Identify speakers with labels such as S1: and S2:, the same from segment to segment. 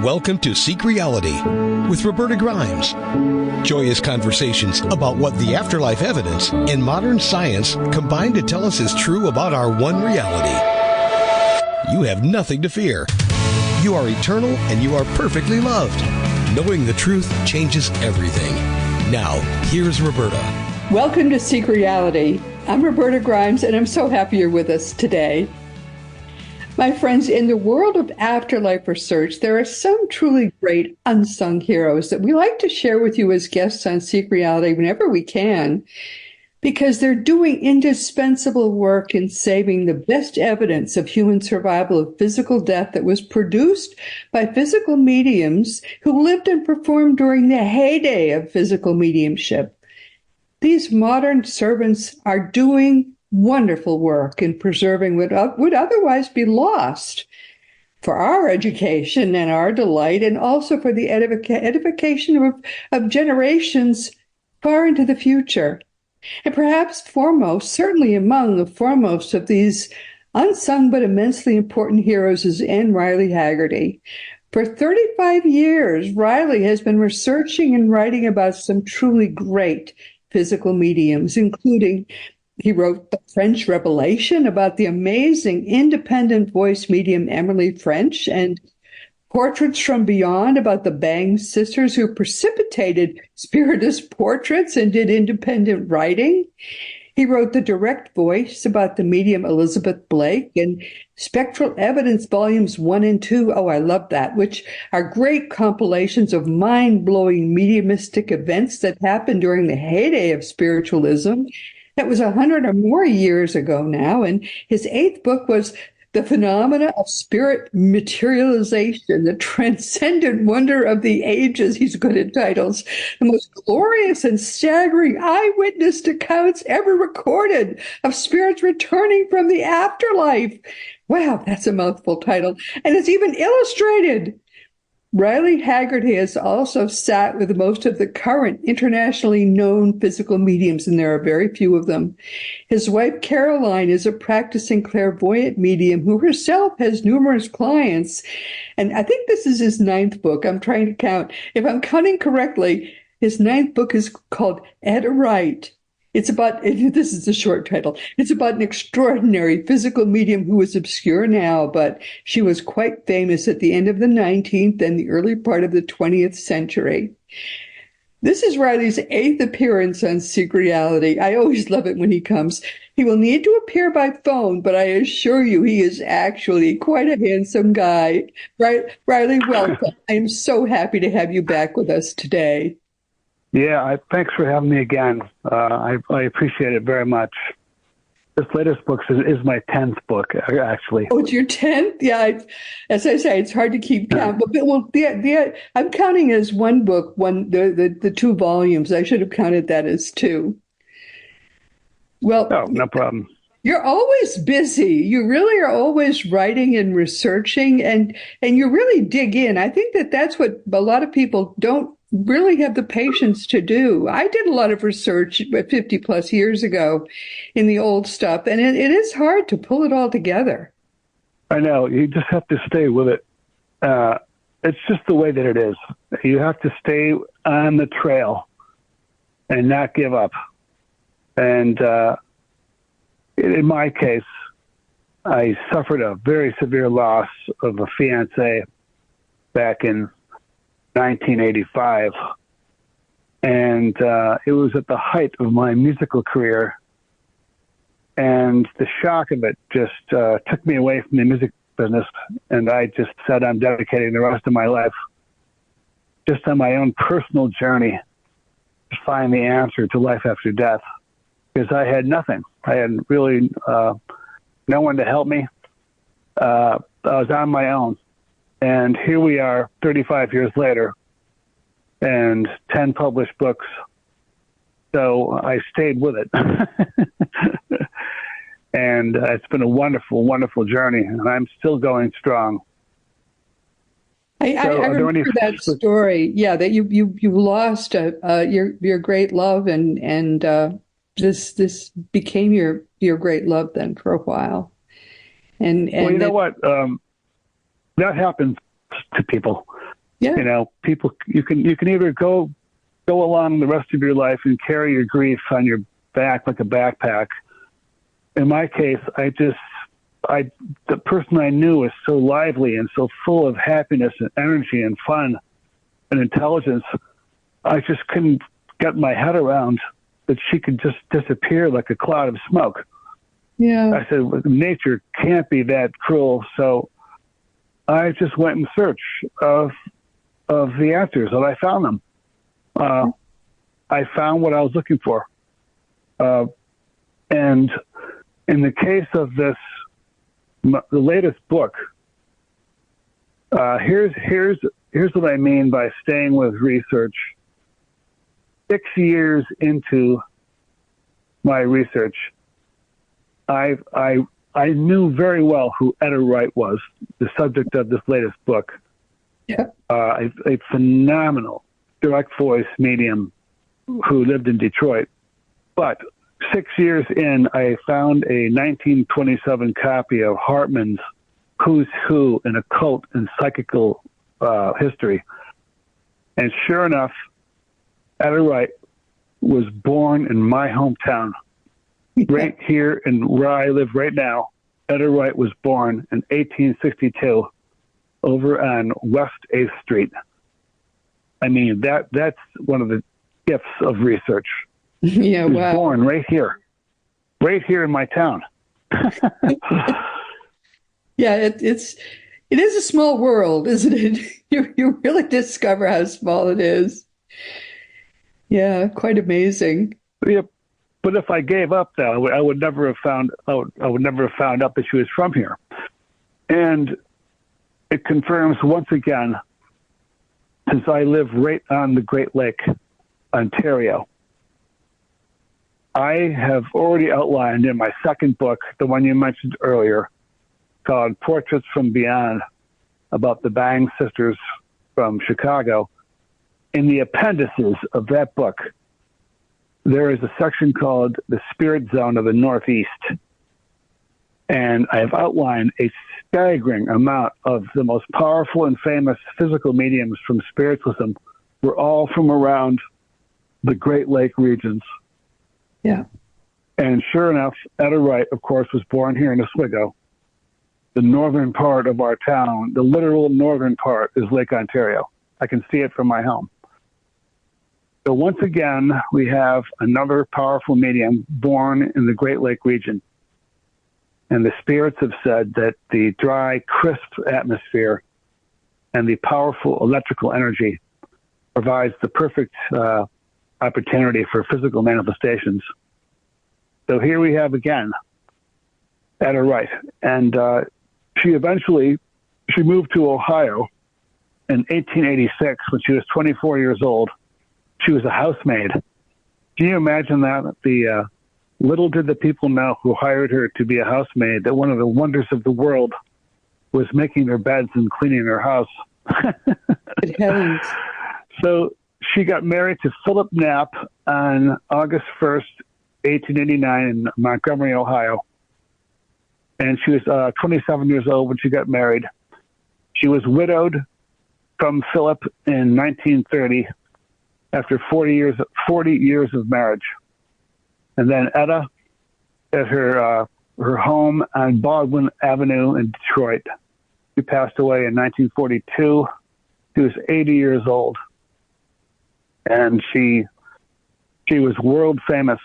S1: Welcome to Seek Reality with Roberta Grimes. Joyous conversations about what the afterlife evidence and modern science combine to tell us is true about our one reality. You have nothing to fear. You are eternal and you are perfectly loved. Knowing the truth changes everything. Now, here's Roberta.
S2: Welcome to Seek Reality. I'm Roberta Grimes, and I'm so happy you're with us today. My friends, in the world of afterlife research, there are some truly great unsung heroes that we like to share with you as guests on Seek Reality whenever we can, because they're doing indispensable work in saving the best evidence of human survival of physical death that was produced by physical mediums who lived and performed during the heyday of physical mediumship. These modern servants are doing wonderful work in preserving what would otherwise be lost for our education and our delight, and also for the edification of generations far into the future. And perhaps foremost, certainly among the foremost of these unsung but immensely important heroes, is N. Riley Heagerty. For 35 years, Riley has been researching and writing about some truly great physical mediums, including he wrote The French Revelation about the amazing independent voice medium Emily French, and Portraits from Beyond about the Bang sisters who precipitated spiritist portraits and did independent writing. He wrote The Direct Voice about the medium Elizabeth Blake, and Spectral Evidence Volumes 1 and 2, oh, I love that, which are great compilations of mind-blowing mediumistic events that happened during the heyday of spiritualism. That was 100 or more years ago now, and his 8th book was The Phenomena of Spirit Materialization, the Transcendent Wonder of the Ages. He's good at titles. The most glorious and staggering eyewitness accounts ever recorded of spirits returning from the afterlife. Wow, that's a mouthful title. And it's even illustrated. Riley Heagerty has also sat with most of the current internationally known physical mediums, and there are very few of them. His wife, Caroline, is a practicing clairvoyant medium who herself has numerous clients. And I think this is his 9th book. I'm trying to count. If I'm counting correctly, his 9th book is called Etta Wriedt. It's about, this is the short title, it's about an extraordinary physical medium who is obscure now, but she was quite famous at the end of the 19th and the early part of the 20th century. This is Riley's 8th appearance on Seek Reality. I always love it when he comes. He will need to appear by phone, but I assure you he is actually quite a handsome guy. Riley, welcome. I am so happy to have you back with us today.
S3: Yeah, thanks for having me again. I appreciate it very much. This latest book is my 10th book, actually.
S2: Oh, it's your 10th? Yeah, as I say, it's hard to keep count. But well, I'm counting as one book, the 2 volumes. I should have counted that as 2. Well,
S3: oh, no problem.
S2: You're always busy. You really are always writing and researching, and you really dig in. I think that's what a lot of people don't really have the patience to do. I did a lot of research 50 plus years ago in the old stuff, and it is hard to pull it all together.
S3: I know. You just have to stay with it. It's just the way that it is. You have to stay on the trail and not give up. And in my case, I suffered a very severe loss of a fiancé back in 1985, and it was at the height of my musical career, and the shock of it just took me away from the music business, and I just said I'm dedicating the rest of my life just on my own personal journey to find the answer to life after death, because I had nothing. I had really no one to help me. I was on my own. And here we are 35 years later and 10 published books. So I stayed with it. And it's been a wonderful, wonderful journey. And I'm still going strong.
S2: I remember that story. Yeah, that you lost your great love, and this became your great love then for a while. And
S3: well, you know what? That happens to people.
S2: Yeah.
S3: You know, people, you can either go along the rest of your life and carry your grief on your back like a backpack. In my case, the person I knew was so lively and so full of happiness and energy and fun and intelligence. I just couldn't get my head around that she could just disappear like a cloud of smoke.
S2: Yeah.
S3: I said, well, nature can't be that cruel. So I just went in search of the answers, and I found them. I found what I was looking for. And in the case of the latest book, here's what I mean by staying with research. 6 years into my research, I knew very well who Etta Wriedt was, the subject of this latest book.
S2: Yeah.
S3: A phenomenal direct voice medium who lived in Detroit. But 6 years in, I found a 1927 copy of Hartman's Who's Who in Occult and Psychical History. And sure enough, Etta Wriedt was born in my hometown, right here in where I live right now. Etta Wriedt was born in 1862 over on West 8th Street. I mean, that's one of the gifts of research.
S2: Yeah,
S3: She was
S2: wow.
S3: born right here in my town.
S2: Yeah, it is a small world, isn't it? You really discover how small it is. Yeah, quite amazing.
S3: Yeah, but if I gave up, though, I would never have found out that she was from here. And it confirms once again, since I live right on the Great Lake, Ontario, I have already outlined in my second book, the one you mentioned earlier, called Portraits from Beyond, about the Bang sisters from Chicago. In the appendices of that book, there is a section called the Spirit Zone of the Northeast. And I have outlined a staggering amount of the most powerful and famous physical mediums from Spiritualism were all from around the Great Lake regions.
S2: Yeah.
S3: And sure enough, Etta Wriedt, of course, was born here in Oswego. The northern part of our town, the literal northern part, is Lake Ontario. I can see it from my home. So once again, we have another powerful medium born in the Great Lake region. And the spirits have said that the dry, crisp atmosphere and the powerful electrical energy provides the perfect opportunity for physical manifestations. So here we have again Etta Wriedt. And she moved to Ohio in 1886 when she was 24 years old. She was a housemaid. Can you imagine that? Little did the people know who hired her to be a housemaid that one of the wonders of the world was making their beds and cleaning their house.
S2: Good heavens.
S3: So she got married to Philip Knapp on August 1st, 1889 in Montgomery, Ohio. And she was 27 years old when she got married. She was widowed from Philip in 1930 after 40 years of marriage. And then Etta, at her home on Baldwin Avenue in Detroit, she passed away in 1942. She was 80 years old. And she was world famous.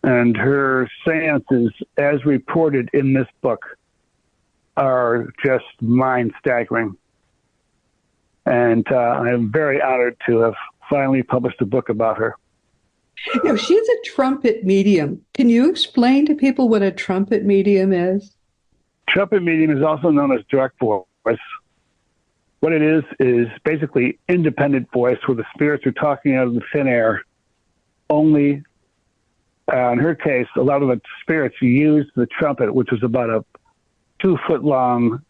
S3: And her seances, as reported in this book, are just mind-staggering. And I'm very honored to have finally published a book about her.
S2: Now, she's a trumpet medium. Can you explain to people what a trumpet medium is?
S3: Trumpet medium is also known as direct voice. What it is basically independent voice where the spirits are talking out of the thin air. Only, in her case, a lot of the spirits used the trumpet, which was about a 2-foot long,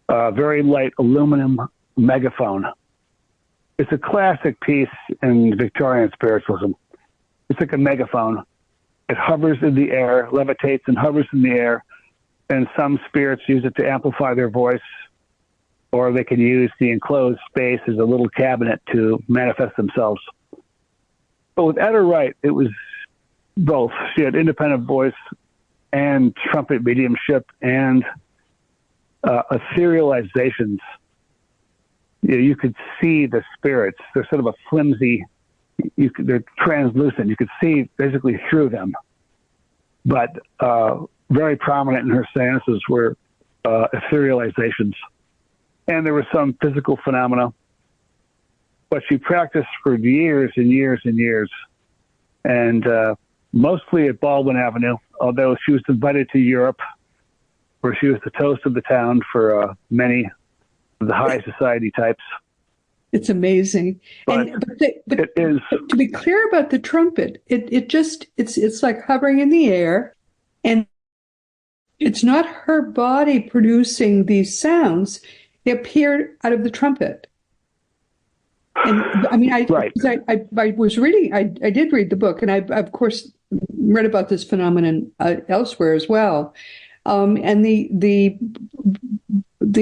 S3: very light aluminum megaphone. It's a classic piece in Victorian spiritualism. It's like a megaphone. It hovers in the air, levitates and hovers in the air, and some spirits use it to amplify their voice. or they can use the enclosed space as a little cabinet to manifest themselves. But with Etta Wriedt, it was both. She had independent voice and trumpet mediumship and etherealizations. You could see the spirits. They're sort of a flimsy, they're translucent. You could see basically through them. But very prominent in her seances were etherealizations. And there were some physical phenomena. But she practiced for years and years and years. And mostly at Baldwin Avenue, although she was invited to Europe, where she was the toast of the town for many of the high society types.
S2: It's amazing. But it is. To be clear about the trumpet, it's like hovering in the air, and it's not her body producing these sounds. They appear out of the trumpet. And I mean, I was reading, I did read the book, and I of course read about this phenomenon elsewhere as well. And the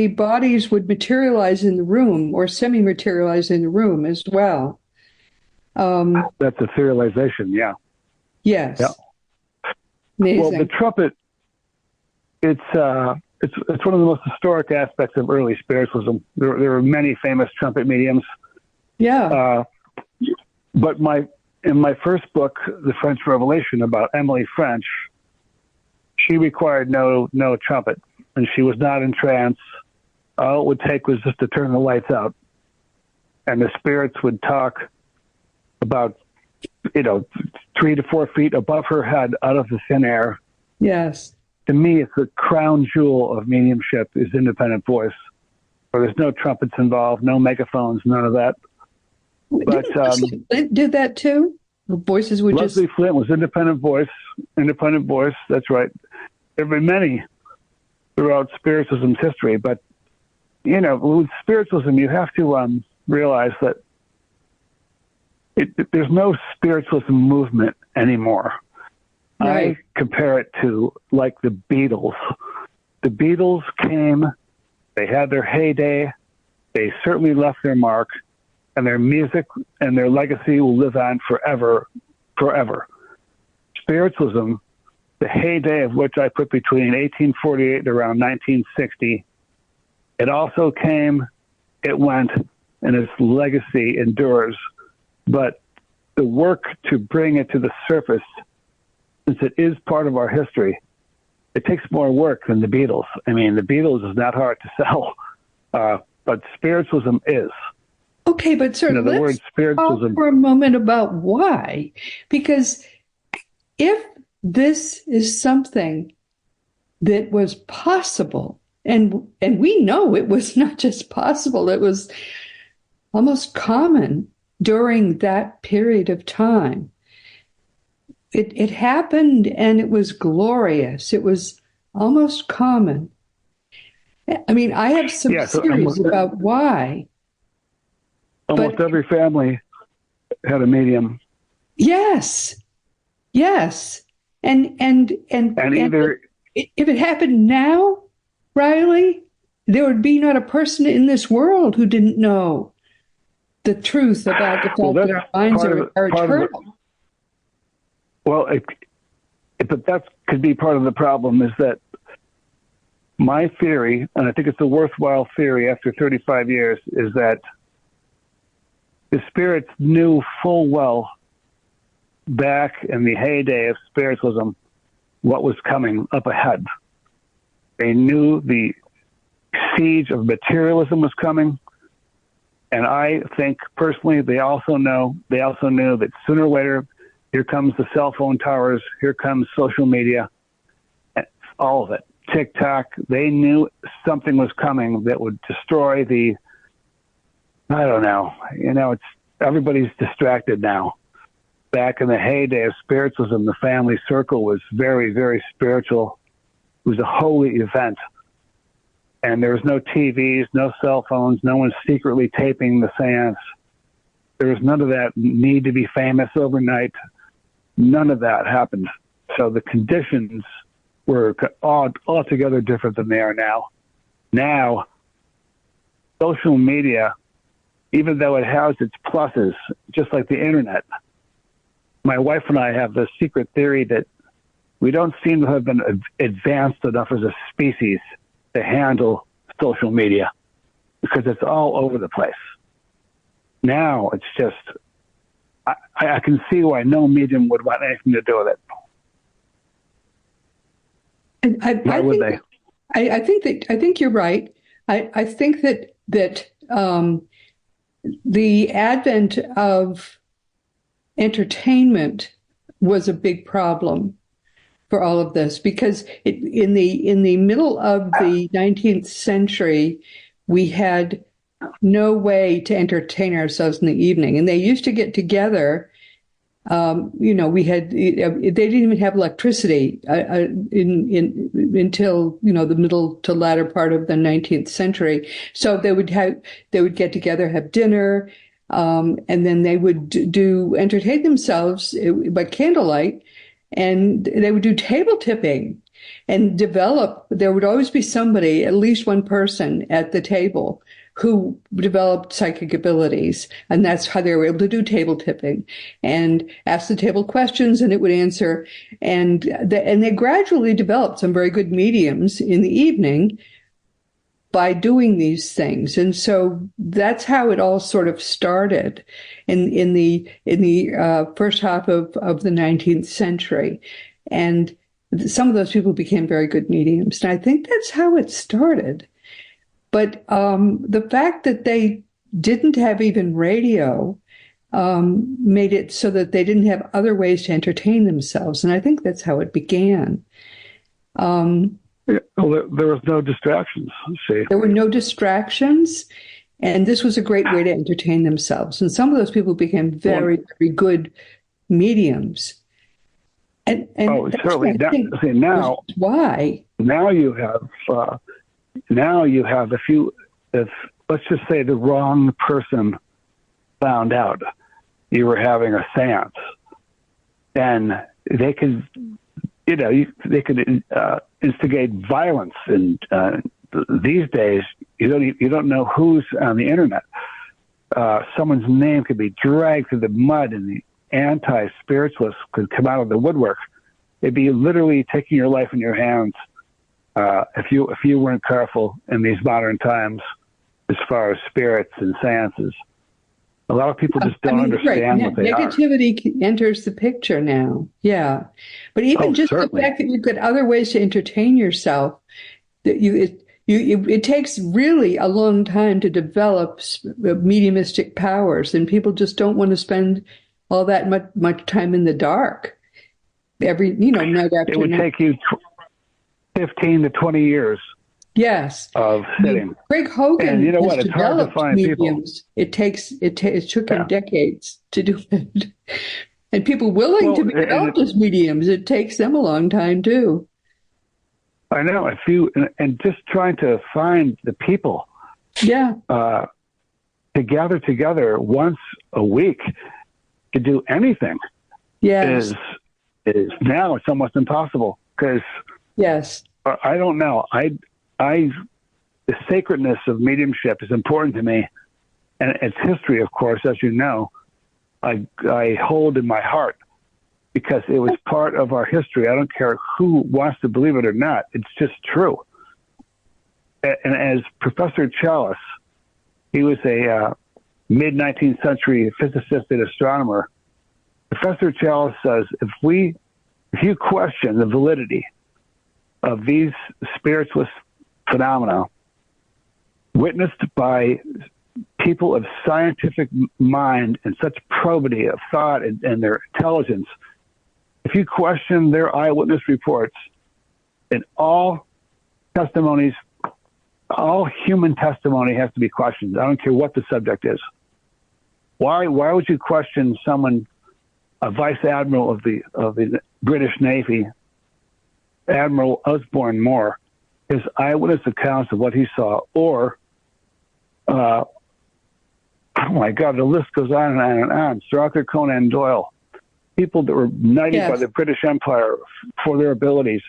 S2: bodies would materialize in the room or semi-materialize in the room as well.
S3: That's etherealization, yeah.
S2: Yes.
S3: Yeah.
S2: Amazing.
S3: Well, the trumpet, it's one of the most historic aspects of early spiritualism. There are many famous trumpet mediums.
S2: Yeah.
S3: But in my first book, The French Revelation, about Emily French, she required no trumpet, and she was not in trance. All it would take was just to turn the lights out, and the spirits would talk about, 3 to 4 feet above her head out of the thin air.
S2: Yes.
S3: To me, it's the crown jewel of mediumship is independent voice, where there's no trumpets involved, no megaphones, none of that. But
S2: Leslie Flint did that too. The voices would
S3: Leslie Flint was independent voice. That's right. There have been many throughout Spiritualism's history, but with Spiritualism, you have to realize that there's no Spiritualism movement anymore.
S2: Right.
S3: I compare it to like the Beatles. The Beatles came, they had their heyday, they certainly left their mark, and their music and their legacy will live on forever. Spiritualism, the heyday of which I put between 1848 and around 1960, it also came, it went, and its legacy endures. But the work to bring it to the surface, since it is part of our history, it takes more work than the Beatles. I mean, the Beatles is not hard to sell, but Spiritualism is.
S2: Okay, but sir,
S3: the word
S2: let's
S3: Spiritualism
S2: talk for a moment about why. Because if this is something that was possible, and we know it was not just possible, it was almost common during that period of time. It happened, and it was glorious. It was almost common. I mean, I have some theories about why.
S3: Almost every family had a medium.
S2: Yes. And
S3: either
S2: if it happened now, Riley, there would be not a person in this world who didn't know the truth about the fact that our minds are eternal.
S3: But that could be part of the problem, is that my theory, and I think it's a worthwhile theory after 35 years, is that the spirits knew full well back in the heyday of Spiritualism what was coming up ahead. They knew the siege of materialism was coming, and I think personally they also knew that sooner or later, here comes the cell phone towers, here comes social media, all of it, TikTok. They knew something was coming that would destroy I don't know. It's everybody's distracted now. Back in the heyday of Spiritualism, the family circle was very, very spiritual. It was a holy event. And there was no TVs, no cell phones, no one secretly taping the seance. There was none of that need to be famous overnight. None of that happened. So the conditions were altogether different than they are now. Now, social media, even though it has its pluses, just like the internet, my wife and I have this secret theory that we don't seem to have been advanced enough as a species to handle social media because it's all over the place. Now it's just, I can see why no medium would want anything to do with it.
S2: And
S3: Why would they?
S2: I think you're right. I think that the advent of entertainment was a big problem for all of this, because in the middle of the 19th century, we had no way to entertain ourselves in the evening, and they used to get together. We had they didn't even have electricity until the middle to latter part of the 19th century. So they would get together, have dinner, and then they would entertain themselves by candlelight, and they would do table tipping and there would always be somebody, at least one person at the table, who developed psychic abilities. And that's how they were able to do table tipping and ask the table questions, and it would answer. And they gradually developed some very good mediums in the evening by doing these things. And so that's how it all sort of started in the first half of the 19th century. And some of those people became very good mediums. And I think that's how it started. But the fact that they didn't have even radio made it so that they didn't have other ways to entertain themselves. And I think that's how it began.
S3: Well, there was no distractions. See,
S2: there were no distractions, and this was a great way to entertain themselves. And some of those people became very, very good mediums. And
S3: certainly. Now,
S2: why?
S3: Now you have if let's just say the wrong person found out you were having a seance, and they could. They could instigate violence, and these days you don't know who's on the internet. Someone's name could be dragged through the mud, and the anti-spiritualists could come out of the woodwork. They'd be literally taking your life in your hands if you weren't careful in these modern times, as far as spirits and seances. A lot of people just don't understand what they are.
S2: Negativity enters the picture now. Yeah. But even just certainly. The fact that you've got other ways to entertain yourself, that it takes really a long time to develop mediumistic powers, and people just don't want to spend all that much time in the dark. Night after
S3: it would
S2: night.
S3: Take you 15 to 20 years.
S2: Yes.
S3: Of sitting.
S2: Greg Hogan.
S3: And you know what? It's hard to find
S2: mediums. People. It took him decades to do it. And people willing to be developed as mediums, it takes them a long time too.
S3: I know. And just trying to find the people.
S2: Yeah.
S3: To gather together once a week to do anything.
S2: Yes.
S3: Is now it's almost impossible because.
S2: Yes.
S3: I don't know. The sacredness of mediumship is important to me, and its history, of course, as you know, I hold in my heart because it was part of our history. I don't care who wants to believe it or not; it's just true. And as Professor Chalice, he was a mid-19th century physicist and astronomer. Professor Chalice says, if you question the validity of these spiritualist phenomena witnessed by people of scientific mind and such probity of thought and their intelligence, if you question their eyewitness reports and all testimonies, all human testimony has to be questioned. I don't care what the subject is. Why would you question someone, a vice admiral of the British Navy, Admiral Osborne Moore, his eyewitness accounts of what he saw, or, oh my God, the list goes on and on and on. Sir Arthur Conan Doyle, people that were knighted by the British Empire for their abilities.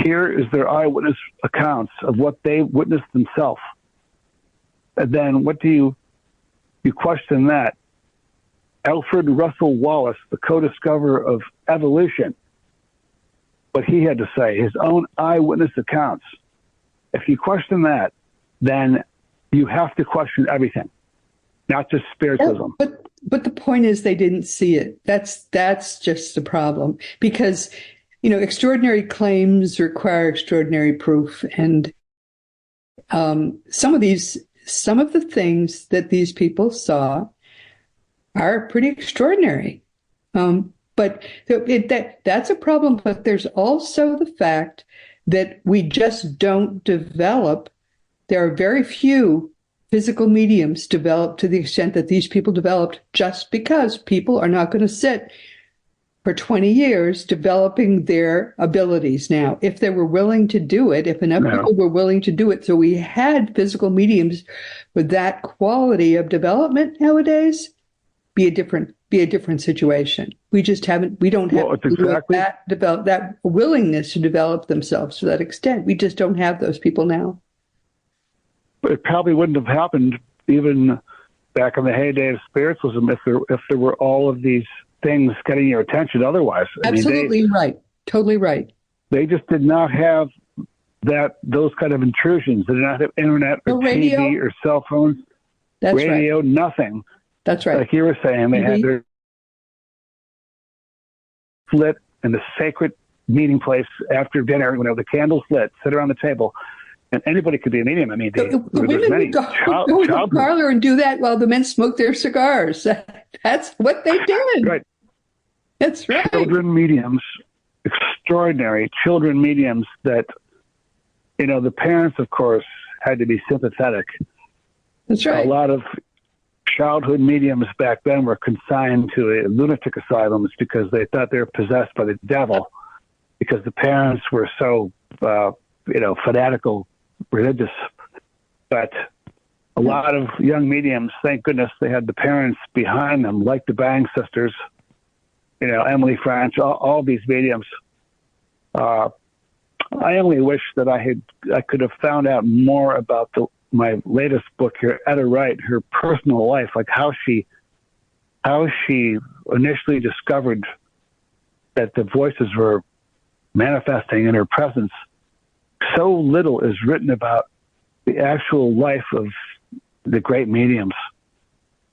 S3: Here is their eyewitness accounts of what they witnessed themselves. And then what do you question that? Alfred Russel Wallace, the co-discoverer of evolution, what he had to say, his own eyewitness accounts. If you question that, then you have to question everything, not just spiritualism.
S2: But the point is they didn't see it. That's just the problem, because extraordinary claims require extraordinary proof, and some of the things that these people saw are pretty extraordinary. But that's a problem. But there's also the fact that we just don't develop. There are very few physical mediums developed to the extent that these people developed, just because people are not going to sit for 20 years developing their abilities. Now, if they were willing to do it, if enough people were willing to do it, so we had physical mediums with that quality of development nowadays, be a different situation. We just haven't. We don't have that willingness to develop themselves to that extent. We just don't have those people now.
S3: But it probably wouldn't have happened even back in the heyday of spiritualism if there were all of these things getting your attention otherwise.
S2: Absolutely right. Totally right.
S3: They just did not have those kind of intrusions. They did not have internet or
S2: radio,
S3: TV or cell phones, radio, nothing.
S2: That's right.
S3: Like you were saying, they had their lit in the sacred meeting place after dinner, the candles lit, sit around the table, and anybody could be a medium. I mean,
S2: the women would go to the parlor and do that while the men smoked their cigars. That's what they did.
S3: Right.
S2: That's right.
S3: Children mediums, extraordinary children mediums that, the parents, of course, had to be sympathetic.
S2: That's right.
S3: A lot of childhood mediums back then were consigned to lunatic asylums because they thought they were possessed by the devil, because the parents were so, fanatical, religious. But a lot of young mediums, thank goodness they had the parents behind them, like the Bang sisters, Emily French, all these mediums. I only wish that I could have found out more about my latest book here, Etta Wriedt, her personal life, like how she initially discovered that the voices were manifesting in her presence. So little is written about the actual life of the great mediums.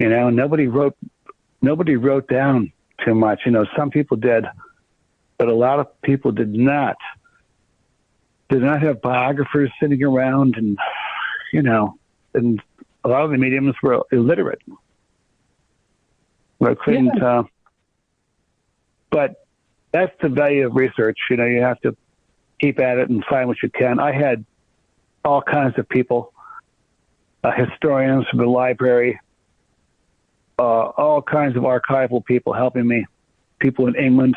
S3: Nobody wrote down too much. Some people did, but a lot of people did not have biographers sitting around, and and a lot of the mediums were illiterate. But that's the value of research. You have to keep at it and find what you can. I had all kinds of people, historians from the library, all kinds of archival people helping me, people in England,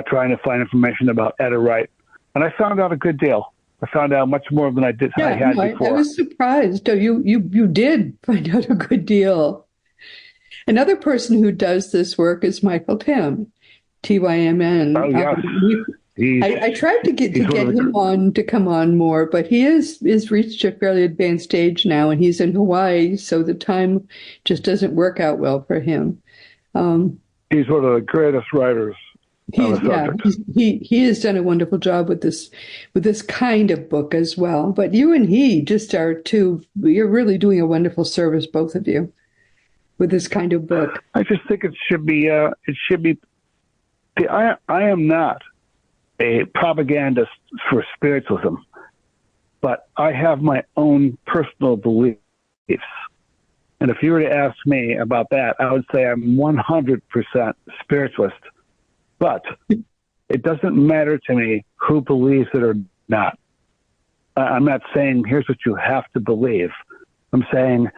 S3: trying to find information about Etta Wriedt. And I found out a good deal. I found out much more than I had before.
S2: I was surprised. You did find out a good deal. Another person who does this work is Michael Tim, Tymn.
S3: Oh, yes.
S2: I tried to get him on to come on more, but he is reached a fairly advanced age now, and he's in Hawaii, so the time just doesn't work out well for him.
S3: He's one of the greatest writers.
S2: He has done a wonderful job with this kind of book as well. But you and he just are two. You're really doing a wonderful service, both of you, with this kind of book.
S3: I just think it should be. I am not a propagandist for spiritualism, but I have my own personal beliefs. And if you were to ask me about that, I would say I'm 100% spiritualist. But it doesn't matter to me who believes it or not. I'm not saying here's what you have to believe. I'm saying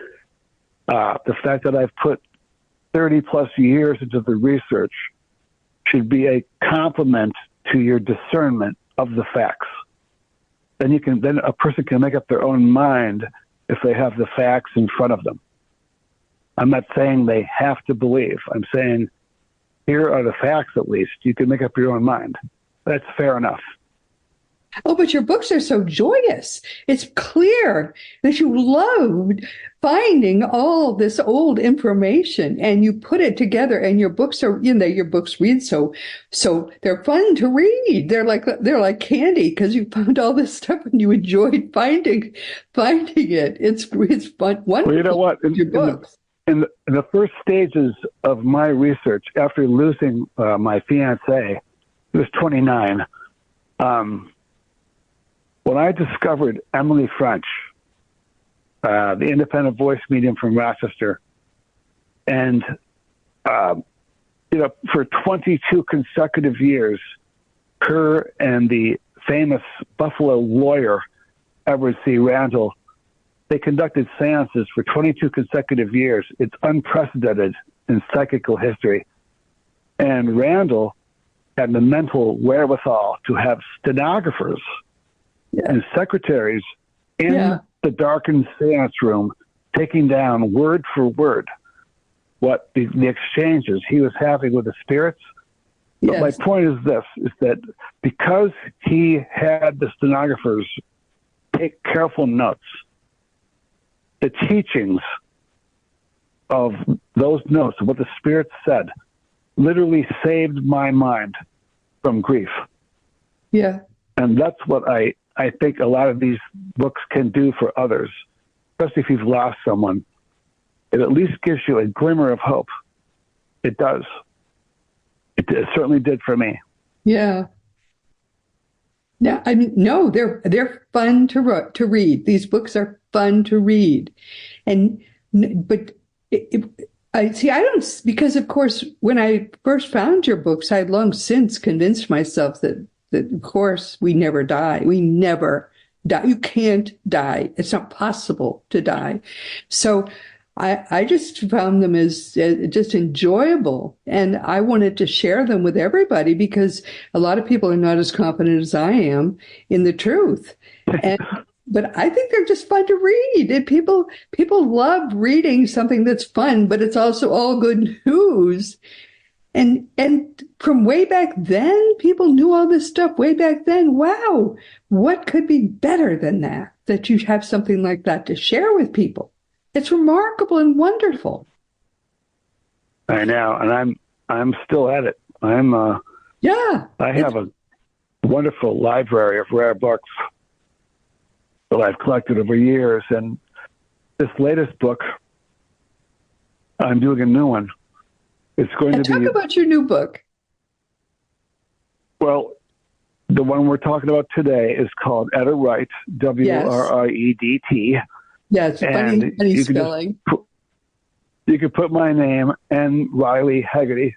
S3: the fact that I've put 30 plus years into the research should be a compliment to your discernment of the facts. Then a person can make up their own mind if they have the facts in front of them. I'm not saying they have to believe. I'm saying here are the facts, at least. You can make up your own mind. That's fair enough.
S2: Oh, but your books are so joyous. It's clear that you loved finding all this old information and you put it together, and your books are, your books read so they're fun to read. They're like candy because you found all this stuff and you enjoyed finding it. It's fun, wonderful.
S3: Well, you know what? In the first stages of my research, after losing my fiance, who was 29, when I discovered Emily French, the independent voice medium from Rochester, and for 22 consecutive years, her and the famous Buffalo lawyer Edward C. Randall, they conducted seances for 22 consecutive years. It's unprecedented in psychical history. And Randall had the mental wherewithal to have stenographers and secretaries in the darkened seance room taking down word for word what the exchanges he was having with the spirits. But my point is this, is that because he had the stenographers take careful notes, the teachings of those notes, what the spirits said, literally saved my mind from grief.
S2: Yeah.
S3: And that's what I think a lot of these books can do for others, especially if you've lost someone. It at least gives you a glimmer of hope. It does. It certainly did for me.
S2: Yeah. Yeah, I mean, no, they're fun to read. These books are fun to read, but I don't, because of course when I first found your books, I had long since convinced myself that of course we never die. We never die. You can't die. It's not possible to die. So I just found them as just enjoyable, and I wanted to share them with everybody because a lot of people are not as confident as I am in the truth. But I think they're just fun to read. And people love reading something that's fun, but it's also all good news. And from way back then, people knew all this stuff way back then. Wow, what could be better than that you have something like that to share with people? It's remarkable and wonderful.
S3: I know, and I'm still at it. I have a wonderful library of rare books that I've collected over years, and this latest book, I'm doing a new one. It's going to be...
S2: Talk about your new book.
S3: Well, the one we're talking about today is called Etta Wriedt, Wreidt.
S2: Yeah, it's funny spelling.
S3: You could put my name and Riley Heagerty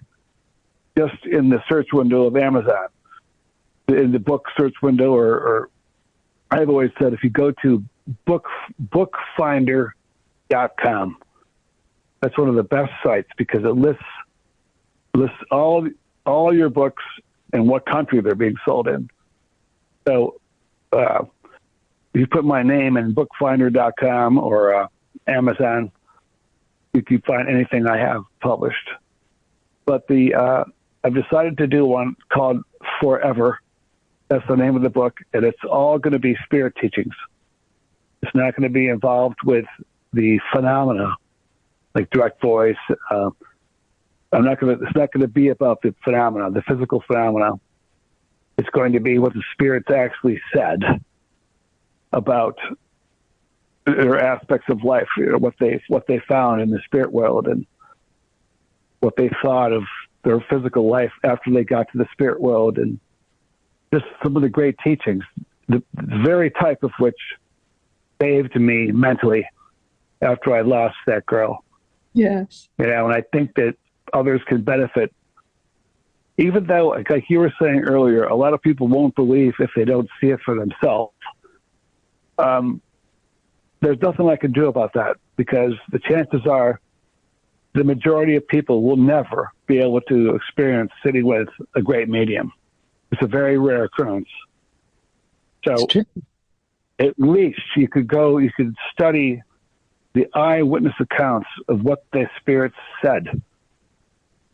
S3: just in the search window of Amazon, in the book search window, or I've always said if you go to bookfinder.com, that's one of the best sites because it lists all your books and what country they're being sold in. So if you put my name in bookfinder.com or Amazon, you can find anything I have published. But I've decided to do one called Forever. That's the name of the book, and it's all going to be spirit teachings. It's not going to be involved with the phenomena, like direct voice. It's not going to be about the phenomena, the physical phenomena. It's going to be what the spirits actually said about their aspects of life, what they found in the spirit world, and what they thought of their physical life after they got to the spirit world, and just some of the great teachings, the very type of which saved me mentally after I lost that girl.
S2: Yes.
S3: And I think that others can benefit, even though, like you were saying earlier, a lot of people won't believe if they don't see it for themselves. There's nothing I can do about that because the chances are the majority of people will never be able to experience sitting with a great medium. It's a very rare occurrence. So at least you could study the eyewitness accounts of what the spirits said,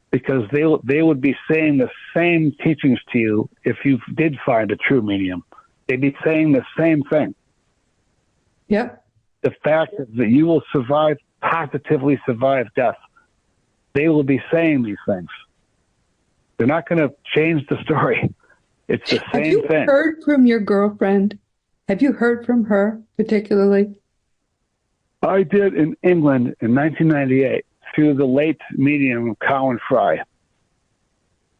S3: because they would be saying the same teachings to you if you did find a true medium. they'd be saying the same thing.
S2: Yep.
S3: The fact that you will survive, positively survive death. They will be saying these things. They're not going to change the story. It's the same thing. Have you
S2: heard from your girlfriend? Have you heard from her particularly?
S3: I did in England in 1998 through the late medium Colin Fry.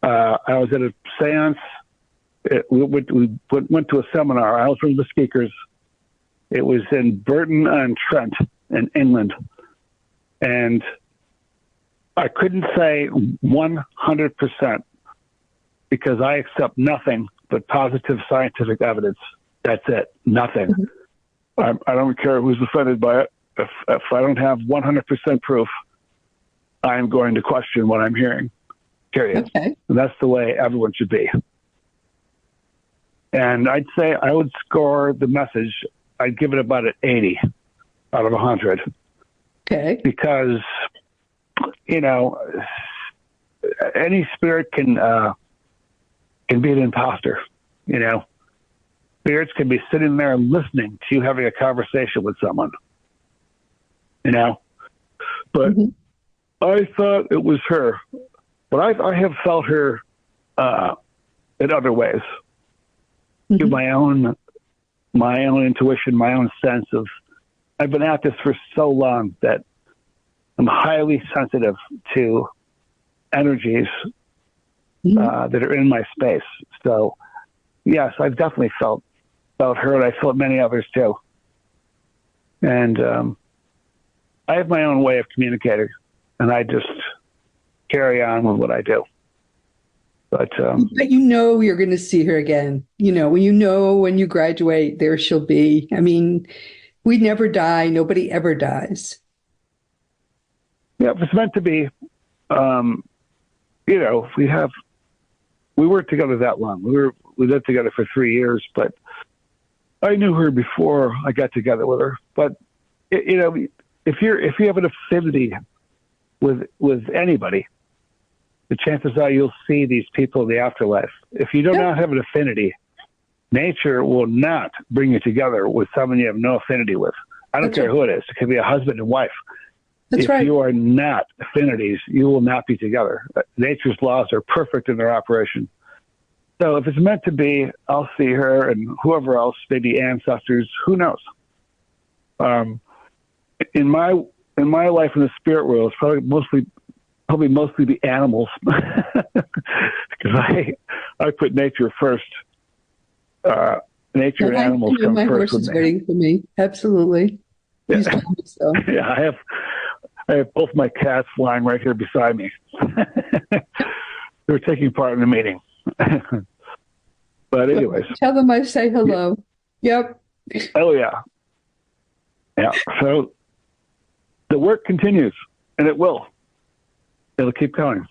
S3: I was at a seance. We went to a seminar. I was one of the speakers. It was in Burton-on-Trent in England. And I couldn't say 100% because I accept nothing but positive scientific evidence. That's it. Nothing. Mm-hmm. I don't care who's offended by it. If I don't have 100% proof, I'm going to question what I'm hearing. Period. Okay. And that's the way everyone should be. And I'd say I would score the message, I'd give it about an 80 out of 100.
S2: Okay.
S3: Because, you know, any spirit can be an imposter, you know. Spirits can be sitting there listening to you having a conversation with someone, you know. But I thought it was her. But I have felt her in other ways. Through my own intuition, my own sense of, I've been at this for so long that I'm highly sensitive to energies that are in my space. So, yes, I've definitely felt her, and I felt many others too. And I have my own way of communicating, and I just carry on with what I do. But
S2: you know you're going to see her again. You know, when you graduate, there she'll be. I mean, we never die. Nobody ever dies.
S3: Yeah, if it's meant to be, you know, we worked together that long. We lived together for 3 years, but I knew her before I got together with her. But you know, if you have an affinity with anybody, the chances are you'll see these people in the afterlife. If you do not have an affinity, nature will not bring you together with someone you have no affinity with. I don't care who it is. It could be a husband and wife. If you are not affinities, you will not be together. Nature's laws are perfect in their operation. So if it's meant to be, I'll see her and whoever else, maybe ancestors, who knows? In my life in the spirit world, it's probably mostly the animals, because I put nature first. Nature and animals come
S2: my
S3: first.
S2: My horse is waiting for me. Absolutely.
S3: Yeah. So. Yeah, I have both my cats lying right here beside me. They're taking part in the meeting. But anyways,
S2: tell them I say hello. Yeah. Yep.
S3: Oh yeah. Yeah. So the work continues, and it will. It'll keep going.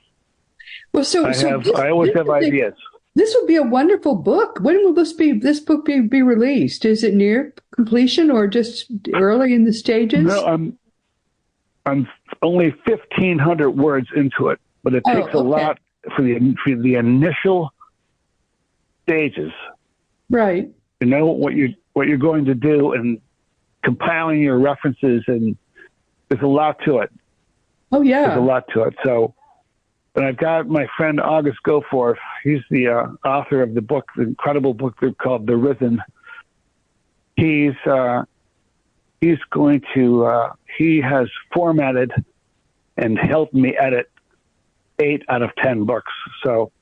S2: Well,
S3: I always have ideas.
S2: This would be a wonderful book. When will this book be released? Is it near completion or just early in the stages?
S3: No, I'm only 1,500 words into it, but it takes a lot for the initial stages.
S2: Right.
S3: You know what you're going to do and compiling your references, and there's a lot to it.
S2: Oh yeah,
S3: there's a lot to it. So, and I've got my friend August Goforth. He's the author of the book, the incredible book called The Risen. He's going to he has formatted and helped me edit 8 out of 10 books. So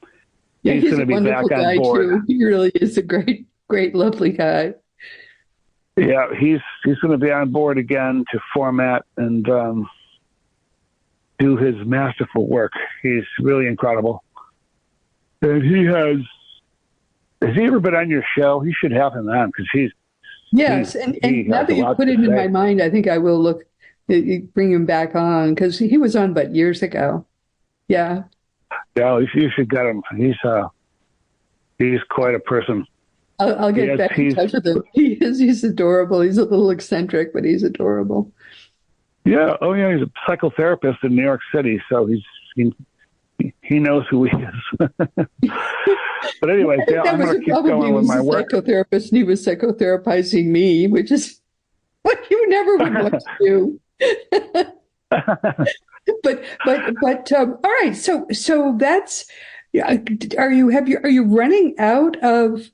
S3: he's going to be back on board.
S2: Too. He really is a great, lovely guy.
S3: Yeah, he's going to be on board again to format and do his masterful work. He's really incredible. And has he ever been on your show? You should have him on because he's.
S2: Yes, and now that you put it in my mind, I think I will bring him back on because he was on but years ago. Yeah.
S3: Yeah, you should get him. He's quite a person.
S2: I'll get back in touch with him. He's adorable. He's a little eccentric, but he's adorable.
S3: Yeah. Oh, yeah. He's a psychotherapist in New York City, so he knows who he is. But anyway,
S2: that
S3: I'm
S2: was
S3: going to keep
S2: probably
S3: going with my work.
S2: Psychotherapist, and he was psychotherapizing me, which is what you never would want to do. All right. So that's, are you running out of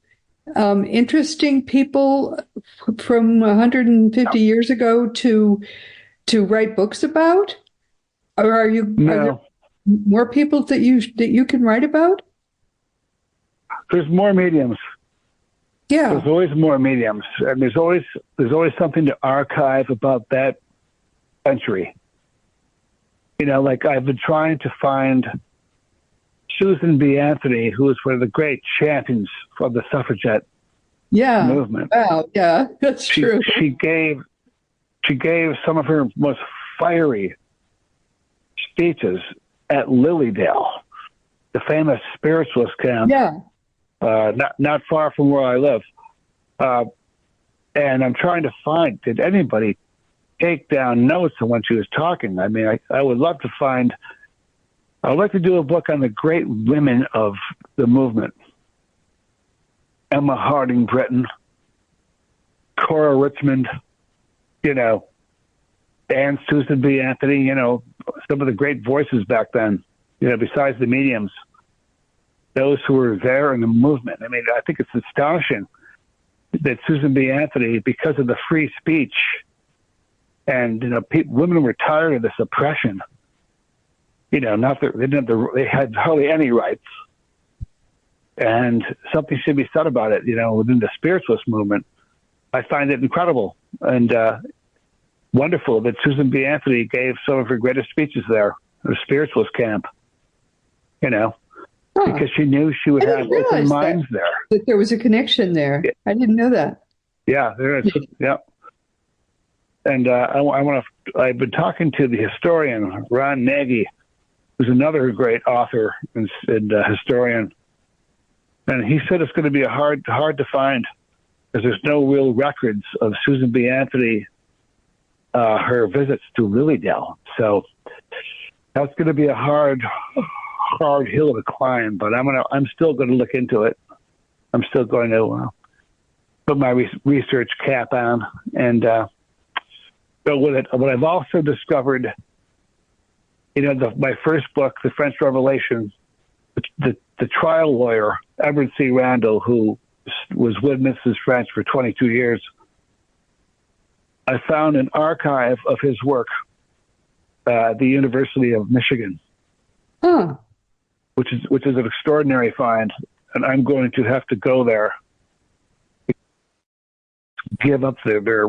S2: interesting people from 150 years ago to write books about? Or are there more people that you can write about?
S3: There's more mediums.
S2: Yeah.
S3: There's always more mediums, and there's always something to archive about that century. Like I've been trying to find Susan B. Anthony, who was one of the great champions for the suffragette movement.
S2: Wow. Yeah, that's true.
S3: She gave some of her most fiery speeches at Lilydale, the famous spiritualist camp.
S2: Yeah.
S3: Not far from where I live. And I'm trying to find, did anybody take down notes on when she was talking? I mean, I would love to find, I would like to do a book on the great women of the movement. Emma Harding Britton, Cora Richmond, and Susan B. Anthony, some of the great voices back then, besides the mediums, those who were there in the movement. I mean, I think it's astonishing that Susan B. Anthony, because of the free speech, and women were tired of this oppression. Not that they had hardly any rights, and something should be said about it. Within the spiritualist movement, I find it incredible and wonderful that Susan B. Anthony gave some of her greatest speeches there, the spiritualist camp. Because she knew she would have open minds there.
S2: That there was a connection there. Yeah. I didn't know that.
S3: Yeah, there is. Yeah. And I've been talking to the historian, Ron Nagy, who's another great author and historian. And he said it's going to be hard to find because there's no real records of Susan B. Anthony, her visits to Lilydale. So that's going to be a hard hill to climb, but I'm still going to look into it. I'm still going to put my research cap on, and go with it. What I've also discovered, my first book, The French Revelation, the trial lawyer Edward C. Randall, who was with Mrs. French for 22 years, I found an archive of his work at the University of Michigan.
S2: Huh.
S3: Which is an extraordinary find, and I'm going to have to go there. Give up their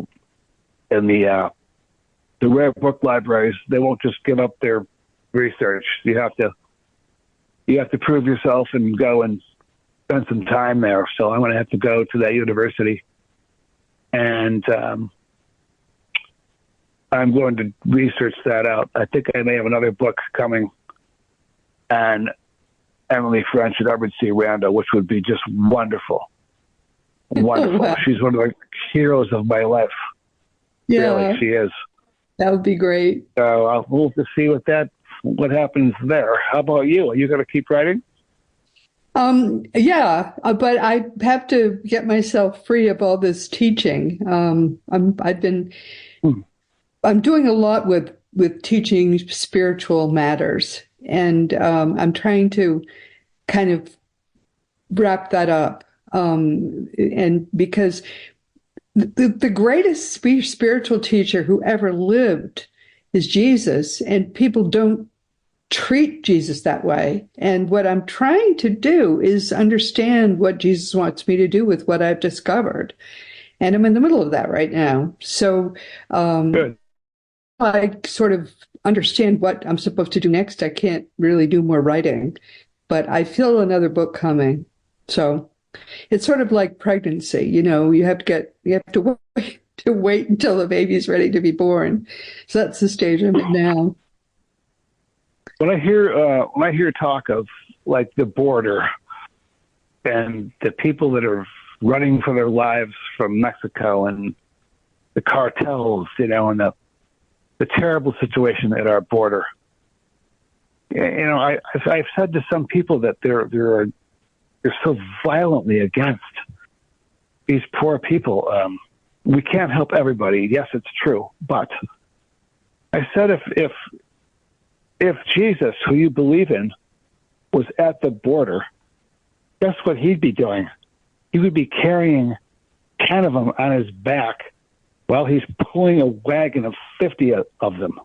S3: in the rare book libraries. They won't just give up their research. You have to prove yourself and go and spend some time there. So I'm going to have to go to that university, and I'm going to research that out. I think I may have another book coming, and Emily French and Edward C. Randall, which would be just wonderful. Wonderful. Wow. She's one of the heroes of my life.
S2: Yeah. Really,
S3: she is.
S2: That would be great.
S3: So we'll have to see what happens there. How about you? Are you going to keep writing?
S2: Yeah, but I have to get myself free of all this teaching. I'm doing a lot with teaching spiritual matters. And I'm trying to kind of wrap that up. And because the greatest spiritual teacher who ever lived is Jesus, and people don't treat Jesus that way. And what I'm trying to do is understand what Jesus wants me to do with what I've discovered. And I'm in the middle of that right now. So
S3: Good.
S2: I sort of understand what I'm supposed to do next. I can't really do more writing, but I feel another book coming. So it's sort of like pregnancy. You have to wait until the baby's ready to be born. So that's the stage I'm in now.
S3: When I hear talk of like the border and the people that are running for their lives from Mexico and the cartels, and the terrible situation at our border. I've said to some people that there are you're so violently against these poor people. We can't help everybody. Yes, it's true. But I said, if Jesus, who you believe in, was at the border, guess what he'd be doing? He would be carrying 10 of them on his back while he's pulling a wagon of 50 of them.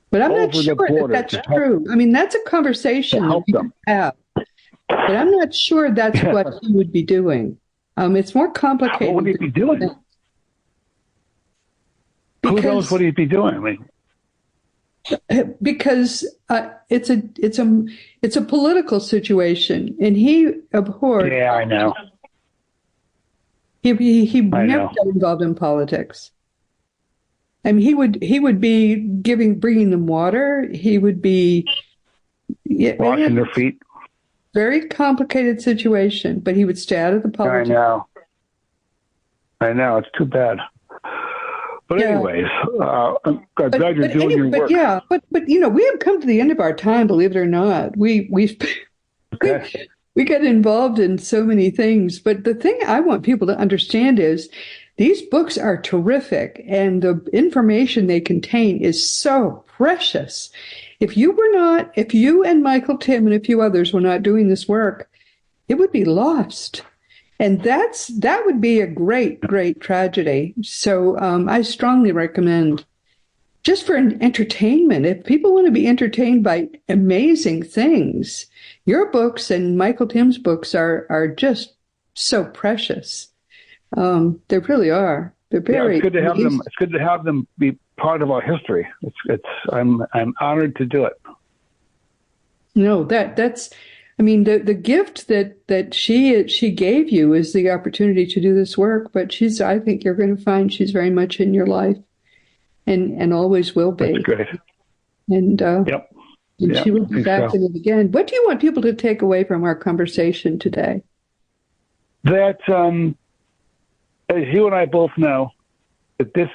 S2: But I'm not sure that that's true. I mean, that's a conversation that you can have. But I'm not sure that's what he would be doing. It's more complicated.
S3: What would he be doing? Who knows what he'd be doing? I mean,
S2: because it's a political situation, and he abhorred.
S3: Yeah, I know.
S2: He never got involved in politics. I mean, he would be bringing them water. He would be
S3: washing their feet.
S2: Very complicated situation, but he would stay out of the politics.
S3: I know. It's too bad. But anyways, I'm glad you're doing your work.
S2: Yeah, but we have come to the end of our time. Believe it or not, we get involved in so many things. But the thing I want people to understand is these books are terrific, and the information they contain is so precious. If you and Michael Tim and a few others were not doing this work, it would be lost. And that would be a great, great tragedy. So I strongly recommend, just for entertainment, if people want to be entertained by amazing things, your books and Michael Tim's books are just so precious. They really are. They're very.
S3: It's good to have them. It's good to have them be part of our history. I'm honored to do it.
S2: No, that's. I mean, the gift that she gave you is the opportunity to do this work. But I think you're going to find she's very much in your life, and always will be.
S3: That's great.
S2: And she will be back in it again. What do you want people to take away from our conversation today?
S3: That, as you and I both know, that the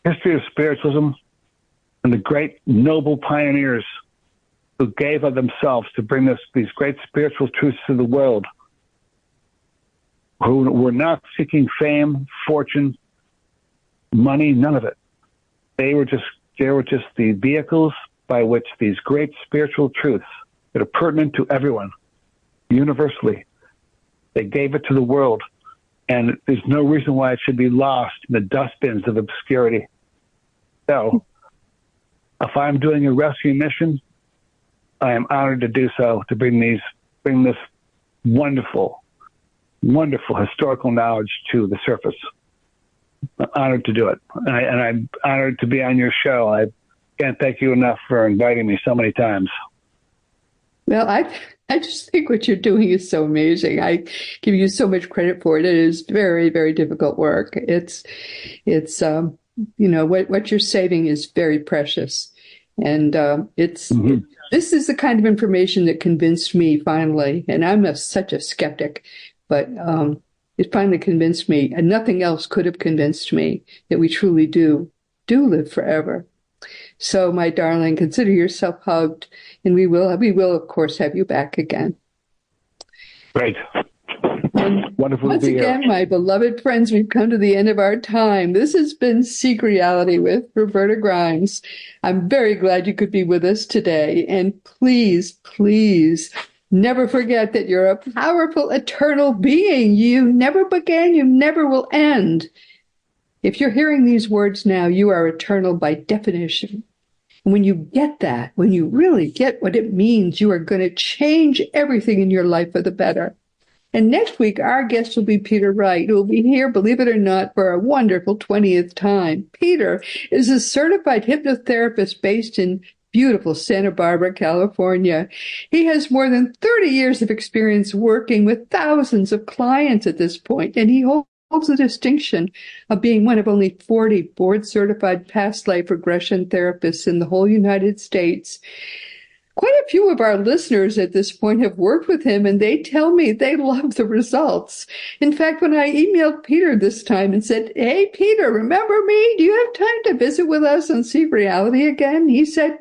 S3: history of spiritualism and the great noble pioneers who gave of themselves to bring these great spiritual truths to the world, who were not seeking fame, fortune, money, none of it. They were just the vehicles by which these great spiritual truths that are pertinent to everyone, universally, they gave it to the world. And there's no reason why it should be lost in the dustbins of obscurity. So, if I'm doing a rescue mission, I am honored to do so, to bring this wonderful, wonderful historical knowledge to the surface. I'm honored to do it. And I'm honored to be on your show. I can't thank you enough for inviting me so many times.
S2: Well, I just think what you're doing is so amazing. I give you so much credit for it. It is very, very difficult work. It's what you're saving is very precious. And this is the kind of information that convinced me finally, and I'm such a skeptic, but it finally convinced me, and nothing else could have convinced me, that we truly do live forever. So, my darling, consider yourself hugged, and we will, of course, have you back again.
S3: Great.
S2: And
S3: wonderful
S2: once
S3: to be
S2: again,
S3: here.
S2: my beloved friends, we've come to the end of our time. This has been Seek Reality with Roberta Grimes. I'm very glad you could be with us today. And please, please, never forget that you're a powerful, eternal being. You never began, you never will end. If you're hearing these words now, you are eternal by definition. And when you get that, when you really get what it means, you are going to change everything in your life for the better. And next week, our guest will be Peter Wreight, who will be here, believe it or not, for a wonderful 20th time. Peter is a certified hypnotherapist based in beautiful Santa Barbara, California. He has more than 30 years of experience working with thousands of clients at this point, and he holds the distinction of being one of only 40 board-certified past life regression therapists in the whole United States. Quite a few of our listeners at this point have worked with him, and they tell me they love the results. In fact, when I emailed Peter this time and said, "Hey, Peter, remember me? Do you have time to visit with us on Seek Reality again?" He said,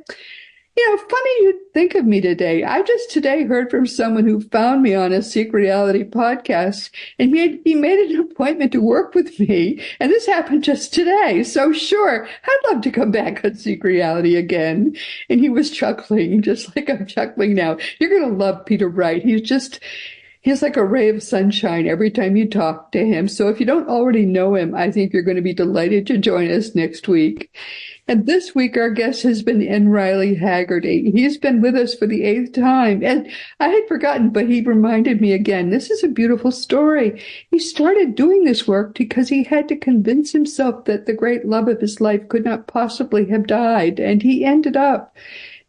S2: Funny you think of me today. I just today heard from someone who found me on a Seek Reality podcast, and he made an appointment to work with me. And this happened just today. So sure, I'd love to come back on Seek Reality again. And he was chuckling, just like I'm chuckling now. You're going to love Peter Wreidt. He's like a ray of sunshine every time you talk to him. So if you don't already know him, I think you're going to be delighted to join us next week. And this week, our guest has been Heagerty. He's been with us for the 8th time. And I had forgotten, but he reminded me again, this is a beautiful story. He started doing this work because he had to convince himself that the great love of his life could not possibly have died. And he ended up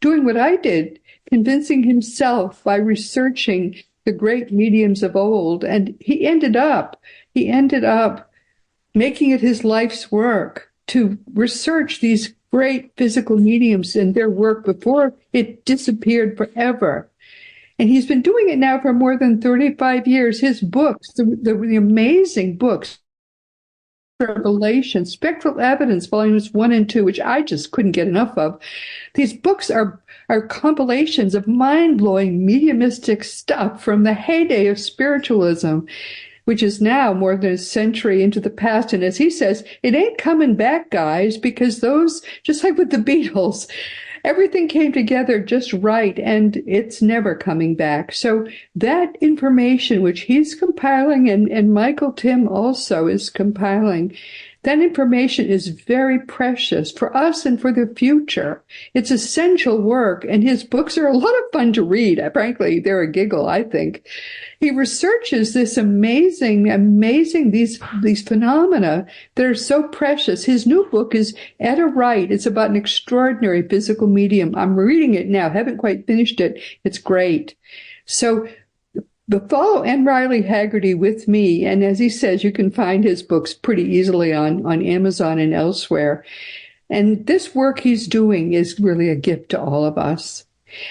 S2: doing what I did, convincing himself by researching the great mediums of old. And he ended up making it his life's work to research these great physical mediums and their work before it disappeared forever. And he's been doing it now for more than 35 years. His books, the amazing books, Revelation, Spectral Evidence, volumes 1 and 2, which I just couldn't get enough of. These books are compilations of mind-blowing mediumistic stuff from the heyday of spiritualism, which is now more than a century into the past. And as he says, it ain't coming back, guys, because those, just like with the Beatles, everything came together just right, and it's never coming back. So that information, which he's compiling, and Michael Tim also is compiling, that information is very precious for us and for the future. It's essential work, and his books are a lot of fun to read. Frankly, they're a giggle, I think. He researches this amazing, these phenomena that are so precious. His new book is Etta Wriedt. It's about an extraordinary physical medium. I'm reading it now. Haven't quite finished it. It's great. So follow Heagerty with me. And as he says, you can find his books pretty easily on Amazon and elsewhere. And this work he's doing is really a gift to all of us.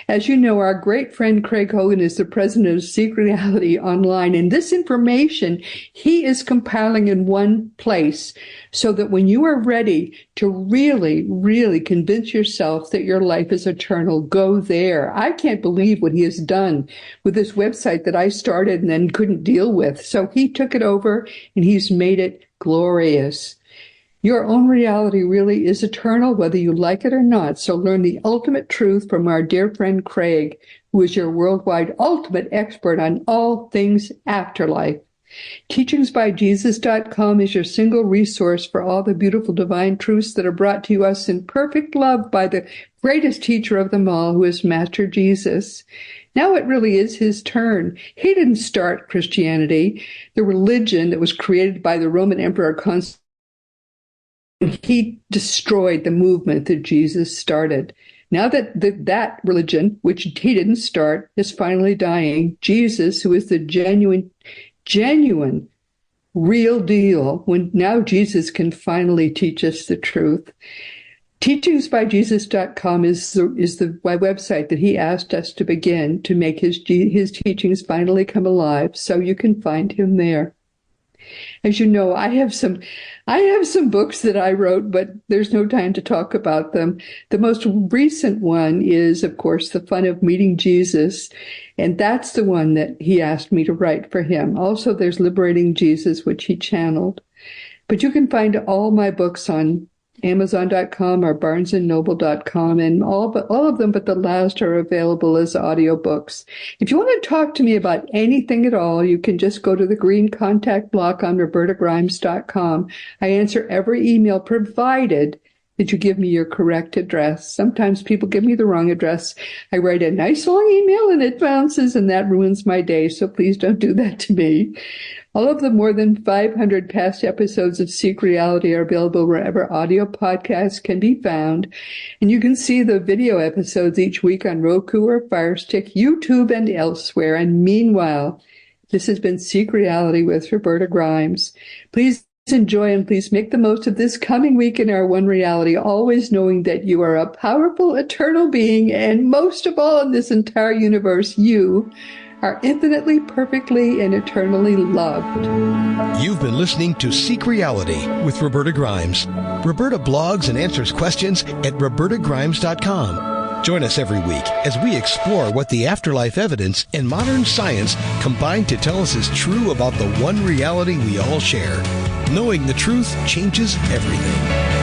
S2: As you know, our great friend Craig Hogan is the president of Seek Reality Online, and this information he is compiling in one place so that when you are ready to really, really convince yourself that your life is eternal, go there. I can't believe what he has done with this website that I started and then couldn't deal with. So he took it over and he's made it glorious. Your own reality really is eternal, whether you like it or not. So learn the ultimate truth from our dear friend Craig, who is your worldwide ultimate expert on all things afterlife. Teachingsbyjesus.com is your single resource for all the beautiful divine truths that are brought to us in perfect love by the greatest teacher of them all, who is Master Jesus. Now it really is his turn. He didn't start Christianity, the religion that was created by the Roman Emperor Constantine. He destroyed the movement that Jesus started. Now that that religion, which he didn't start, is finally dying, Jesus, who is the genuine, real deal, when now Jesus can finally teach us the truth. Teachingsbyjesus.com is the website that he asked us to begin to make his teachings finally come alive, so you can find him there. As you know, I have some books that I wrote, but there's no time to talk about them. The most recent one is, of course, The Fun of Meeting Jesus, and that's the one that he asked me to write for him. Also, there's Liberating Jesus, which he channeled. But you can find all my books on Amazon.com or BarnesandNoble.com, and all of them but the last are available as audiobooks. If you want to talk to me about anything at all, you can just go to the green contact block on RobertaGrimes.com. I answer every email, provided that you give me your correct address. Sometimes people give me the wrong address. I write a nice long email and it bounces, and that ruins my day, so please don't do that to me. All of the more than 500 past episodes of Seek Reality are available wherever audio podcasts can be found. And you can see the video episodes each week on Roku or Fire Stick, YouTube, and elsewhere. And meanwhile, this has been Seek Reality with Roberta Grimes. Please enjoy and please make the most of this coming week in our one reality, always knowing that you are a powerful, eternal being, and most of all in this entire universe, you are infinitely, perfectly, and eternally loved.
S1: You've been listening to Seek Reality with Roberta Grimes. Roberta blogs and answers questions at robertagrimes.com. Join us every week as we explore what the afterlife evidence and modern science combine to tell us is true about the one reality we all share. Knowing the truth changes everything.